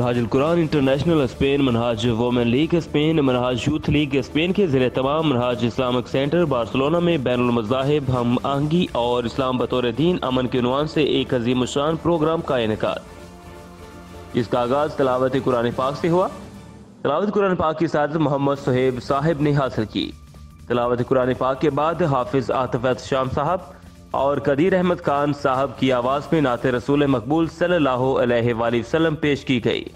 मनहाजुल Quran international Spain, Minhaj women league Spain, Minhaj youth league Spain के ज़रिए तमाम मनहाज इस्लामिक सेंटर बार्सिलोना में बैनुल मज़ाहिब हम आहंगी और इस्लाम बतौर दीन अमन के उन्वान से एक अजीम शान प्रोग्राम का इनेकाद, जिसका आगाज़ तिलावत कुरान पाक से हुआ। तिलावत कुरान पाक की सादत मोहम्मद सुहेब साहिब ने हासिल की। तिलावत कुरान पाक के बाद हाफिज आतिफ शाम साहब और कदीर अहमद खान साहब की आवाज़ में नाते रसूल मकबूल सल्लल्लाहु अलैहि वसल्लम पेश की गई।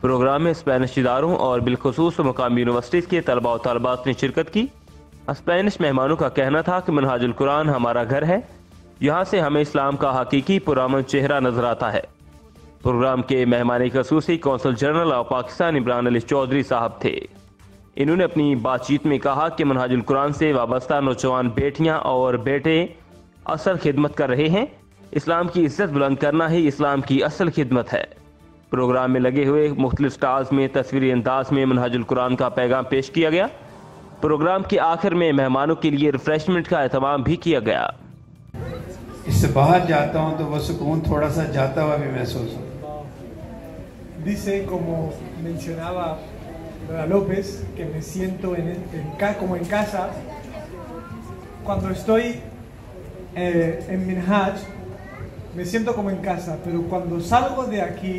प्रोग्राम में स्पेनिश इदारों और बिलखुसूस मुकामी यूनिवर्सिटीज़ के तलबा और तलबात ने शिरकत की। स्पेनिश मेहमानों का कहना था कि मनहाजुल कुरान हमारा घर है, यहाँ से हमें इस्लाम का हकीकी पुरअमन चेहरा नजर आता है। प्रोग्राम के मेहमान खसूसी consul general of Pakistan Imran Ali Chaudhry साहब थे। इन्होंने अपनी बातचीत में कहा कि मनहाजुल कुरान से वाबस्ता नौजवान बेटियाँ और बेटे असल खिदमत कर रहे हैं। इस्लाम की इज्जत बुलंद करना ही इस्लाम की असल खिदमत है। प्रोग्राम में लगे हुए मुख्तलिफ स्टाल्स में तस्वीरी अंदाज में मनहाजुल कुरान का पैगाम पेश किया गया। प्रोग्राम के आखिर में मेहमानों के लिए रिफ्रेशमेंट का एहतमाम भी किया गया। इससे बाहर जाता हूँ तो वो सुकून थोड़ा सा जाता हुआ भी महसूस होता। Dice, como mencionaba Dora López, que me siento como en casa. Cuando estoy en Minhaj, me siento como en casa, pero cuando salgo de aquí